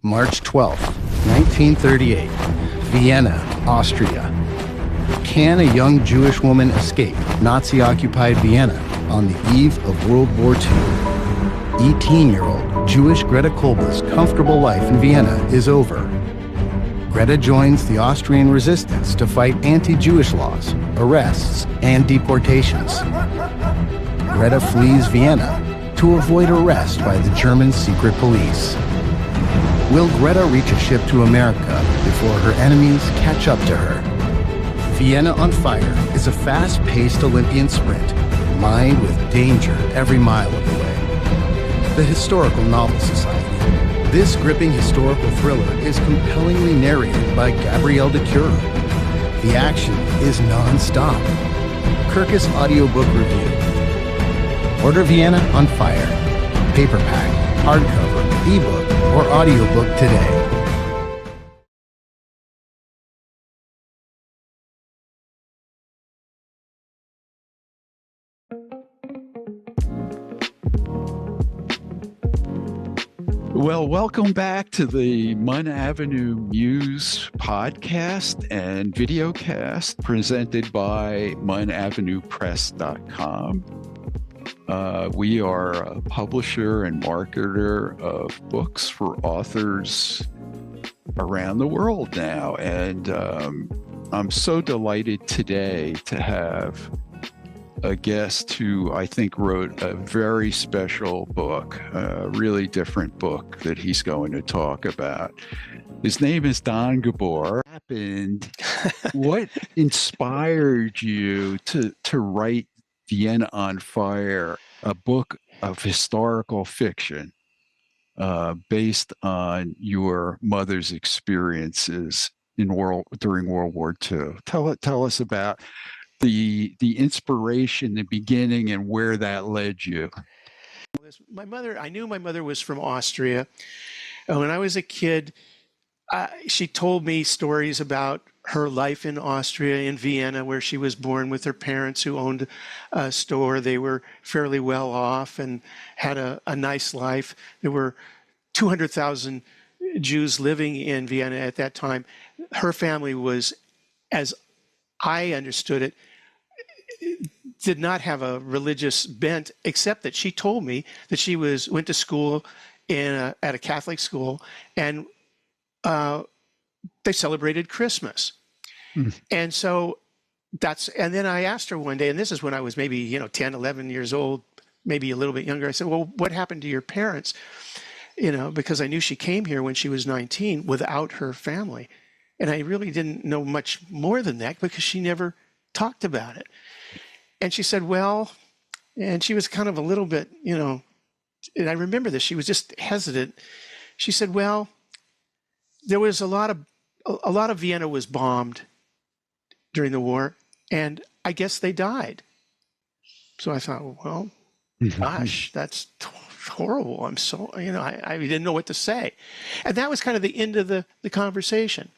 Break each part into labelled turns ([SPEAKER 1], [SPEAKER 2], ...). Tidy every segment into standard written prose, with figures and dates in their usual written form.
[SPEAKER 1] March 12, 1938, Vienna, Austria. Can a young Jewish woman escape Nazi-occupied Vienna on the eve of World War II? 18-year-old Jewish Greta Kolbe's comfortable life in Vienna is over. Greta joins the Austrian resistance to fight anti-Jewish laws, arrests, and deportations. Greta flees Vienna to avoid arrest by the German secret police. Will Greta reach a ship to America before her enemies catch up to her? Vienna on Fire is a fast-paced Olympian sprint, lined with danger every mile of the way. The Historical Novel Society. This gripping historical thriller is compellingly narrated by Gabrielle de Cure. The action is non-stop. Kirkus Audiobook Review. Order Vienna on Fire. Paperback, hardcover, ebook, or audiobook today.
[SPEAKER 2] Well, welcome back to the Munn Avenue Muse podcast and videocast presented by munnavenuepress.com. We are a publisher and marketer of books for authors around the world now. And I'm so delighted today to have a guest who I think wrote a very special book, a really different book that he's going to talk about. His name is Don Gabor. What inspired you to write Vienna on Fire, a book of historical fiction based on your mother's experiences during World War II? Tell us about the inspiration, the beginning, and where that led you.
[SPEAKER 3] I knew my mother was from Austria. When I was a kid, she told me stories about her life in Austria, in Vienna, where she was born with her parents who owned a store. They were fairly well off and had a nice life. There were 200,000 Jews living in Vienna at that time. Her family was, as I understood it, did not have a religious bent, except that she told me that she went to school at a Catholic school, and they celebrated Christmas. And so and then I asked her one day, and this is when I was maybe 10, 11 years old, maybe a little bit younger. I said, well, what happened to your parents? Because I knew she came here when she was 19 without her family. And I really didn't know much more than that because she never talked about it. And she said, well, and she was kind of a little bit, and I remember this, she was just hesitant. She said, well, there was a lot of Vienna was bombed during the war, and I guess they died. So I thought, well, gosh, that's horrible. I'm so, I didn't know what to say. And that was kind of the end of the conversation.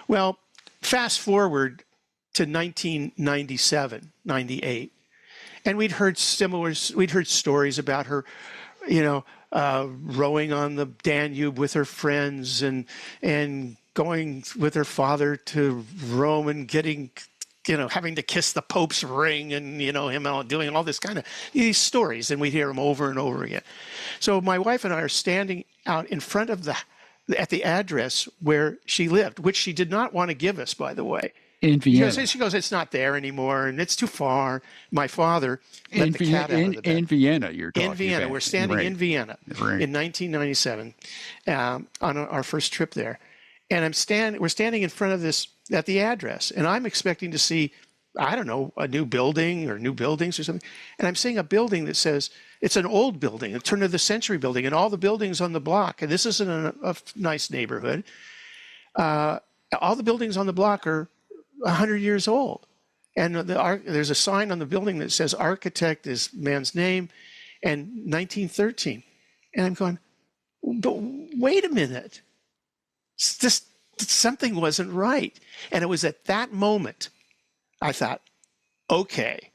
[SPEAKER 3] Well, fast forward to 1997, 98, and we'd heard stories about her, rowing on the Danube with her friends and going with her father to Rome and getting, having to kiss the Pope's ring and, him out doing all this kind of these stories, and we'd hear them over and over again. So my wife and I are standing out in front of at the address where she lived, which she did not want to give us, by the way.
[SPEAKER 2] In Vienna.
[SPEAKER 3] She goes, it's not there anymore, and it's too far. My father let the cat out of the bag.
[SPEAKER 2] In Vienna, you're talking
[SPEAKER 3] about. In Vienna.
[SPEAKER 2] About.
[SPEAKER 3] We're standing in Vienna
[SPEAKER 2] right.
[SPEAKER 3] in 1997 on our first trip there. And we're standing in front of this at the address, and I'm expecting to see, I don't know, a new building or new buildings or something. And I'm seeing a building that says, it's an old building, a turn of the century building, and all the buildings on the block, and this isn't a nice neighborhood, all the buildings on the block are 100 years old. And there's a sign on the building that says architect is man's name and 1913. And I'm going, but wait a minute. Something wasn't right. And it was at that moment I thought, okay,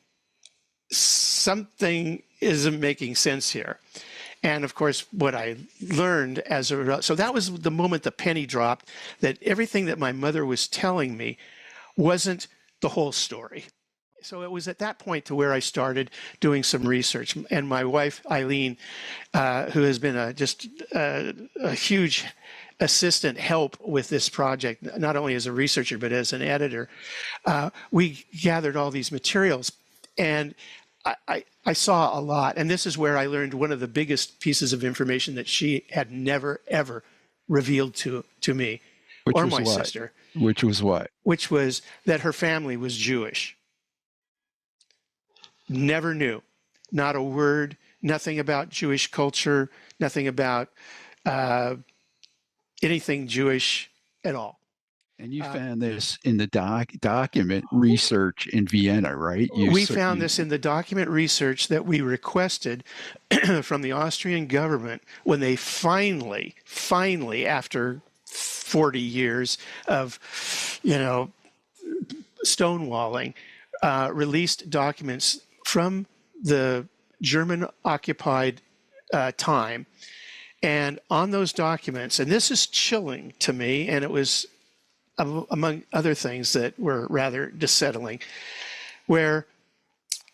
[SPEAKER 3] something isn't making sense here. And of course, what I learned as a result, so that was the moment the penny dropped, that everything that my mother was telling me wasn't the whole story. So it was at that point to where I started doing some research. And my wife, Eileen, who has been just a huge assistant help with this project, not only as a researcher, but as an editor, we gathered all these materials. And I saw a lot. And this is where I learned one of the biggest pieces of information that she had never, ever revealed to me or my sister.
[SPEAKER 2] Which was what?
[SPEAKER 3] Which was that her family was Jewish. Never knew. Not a word, nothing about Jewish culture, nothing about anything Jewish at all.
[SPEAKER 2] And you found this in the document research in Vienna, right?
[SPEAKER 3] We found this in the document research that we requested from the Austrian government when they finally, after 40 years of, stonewalling, released documents from the German-occupied time. And on those documents, and this is chilling to me, and it was among other things that were rather dissettling, where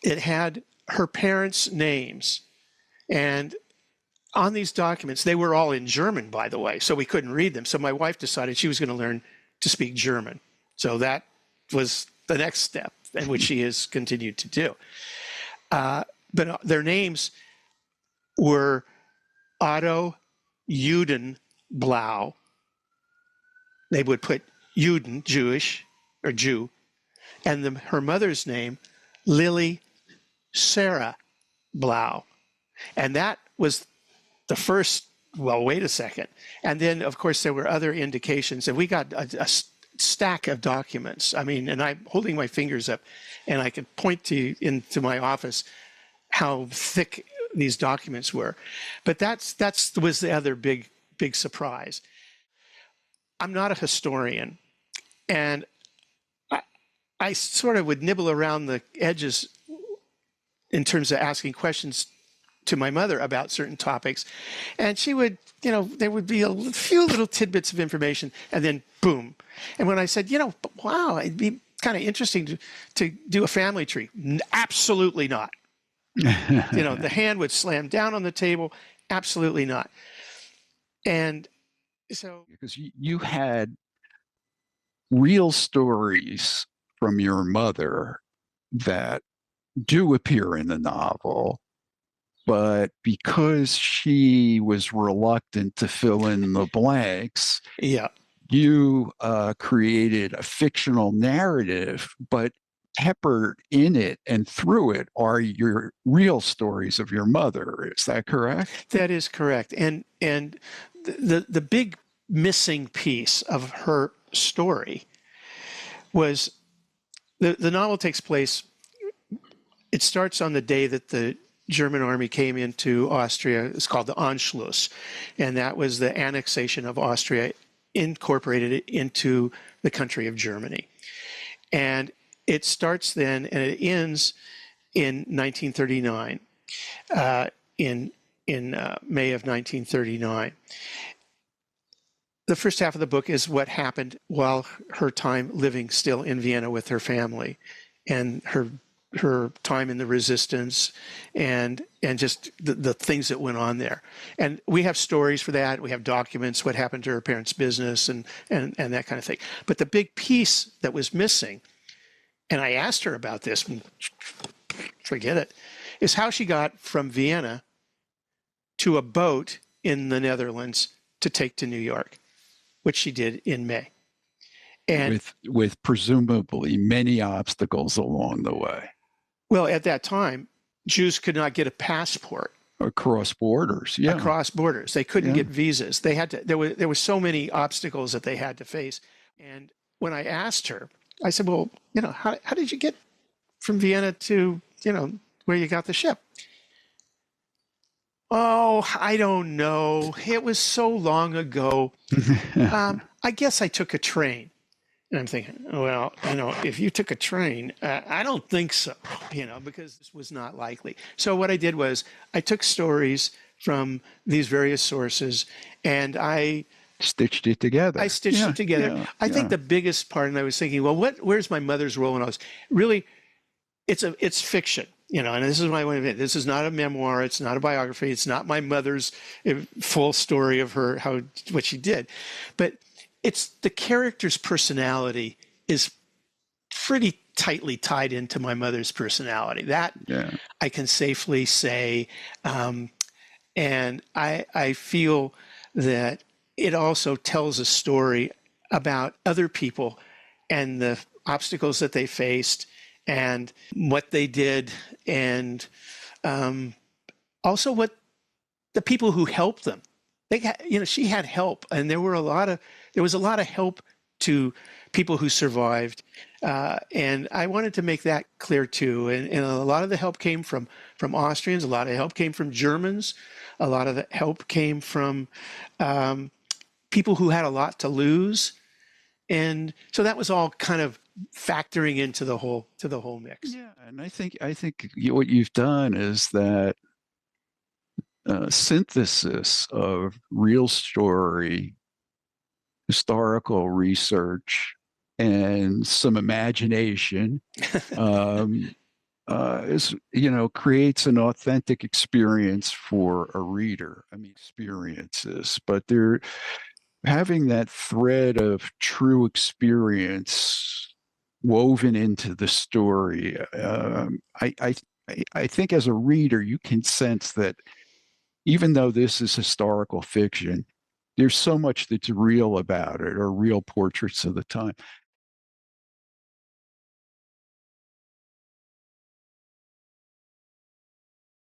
[SPEAKER 3] it had her parents' names. And on these documents, they were all in German, by the way, so we couldn't read them. So my wife decided she was going to learn to speak German. So that was the next step, and which she has continued to do. But their names were Otto Judenblau. They would put Juden, Jewish, or Jew, and her mother's name, Lily Sarah Blau. And that was the first, well, wait a second. And then, of course, there were other indications, and we got a stack of documents. I mean, and I'm holding my fingers up, and I could point to into my office how thick these documents were. But that was the other big surprise. I'm not a historian, and I sort of would nibble around the edges in terms of asking questions to my mother about certain topics, and she would, there would be a few little tidbits of information, and then boom. And when I said, wow, it'd be kind of interesting to do a family tree, absolutely not. The hand would slam down on the table, absolutely not. And so,
[SPEAKER 2] because you had real stories from your mother that do appear in the novel, but because she was reluctant to fill in the blanks, you created a fictional narrative, but peppered in it and through it are your real stories of your mother. Is that correct?
[SPEAKER 3] That is correct. And the big missing piece of her story was the novel takes place, it starts on the day that the German army came into Austria. It's called the Anschluss, and that was the annexation of Austria, incorporated it into the country of Germany. And it starts then, and it ends in 1939, in May of 1939. The first half of the book is what happened while her time living still in Vienna with her family, and her time in the resistance, and just the things that went on there. And we have stories for that. We have documents, what happened to her parents' business, and that kind of thing. But the big piece that was missing, and I asked her about this, forget it, is how she got from Vienna to a boat in the Netherlands to take to New York, which she did in May. And
[SPEAKER 2] with presumably many obstacles along the way.
[SPEAKER 3] Well, at that time, Jews could not get a passport.
[SPEAKER 2] Across borders, yeah.
[SPEAKER 3] Across borders. They couldn't get visas. They had to, there were so many obstacles that they had to face. And when I asked her, I said, well, how did you get from Vienna to, where you got the ship? Oh, I don't know. It was so long ago. I guess I took a train. And I'm thinking, well, if you took a train, I don't think so, because this was not likely. So what I did was I took stories from these various sources, and I
[SPEAKER 2] stitched it together.
[SPEAKER 3] it together. I think the biggest part, and I was thinking, well, where's my mother's role in all this? Really, it's fiction, and this is what I want to admit. This is not a memoir. It's not a biography. It's not my mother's full story of what she did, but it's the character's personality is pretty tightly tied into my mother's personality. That I can safely say, and I feel that it also tells a story about other people and the obstacles that they faced and what they did, and also what the people who helped them. She had help, and there was a lot of help to people who survived, and I wanted to make that clear too. And a lot of the help came from Austrians. A lot of help came from Germans. A lot of the help came from people who had a lot to lose, and so that was all kind of factoring into the whole mix.
[SPEAKER 2] Yeah, and I think what you've done is that synthesis of real story, historical research, and some imagination creates an authentic experience for a reader. I mean, experiences, but they're having that thread of true experience woven into the story. I think as a reader, you can sense that even though this is historical fiction, there's so much that's real about it, or real portraits of the time.